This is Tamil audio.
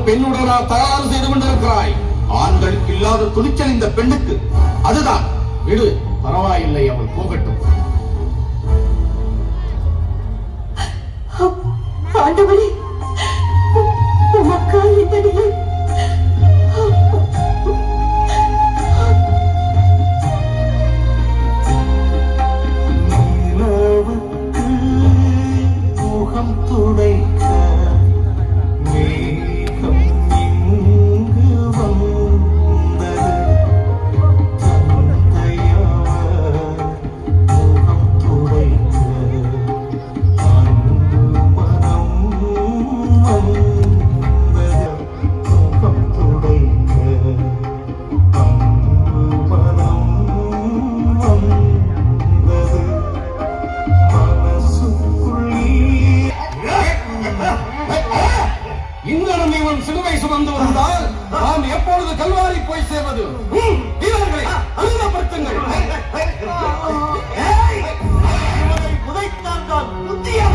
பெண்ணுடனா தயார் செய்து கொண்டிருக்கிறாய். ஆண்களுக்கு இல்லாத துணிச்சல் இந்த பெண்ணுக்கு. அதுதான். விடு, பரவாயில்லை, அவள் போகட்டும். ஆண்டவரே, உமக்கா இந்த நிலை? முகம் துடைக்க மேகம் இங்கு வந்தது. தந்தையவர் முகம் துடைக்க அன்பு மனம் வந்தது. முகம் துடைக்க அன்பு மனம் வந்தது. இன்னும் இவன் சிலுவை சுமந்து வந்தால் நாம் எப்பொழுது கல்வாரி போய் சேர்வது? வீரர்களை அழுதப்படுத்துங்கள். புதைத்தான் புத்தியா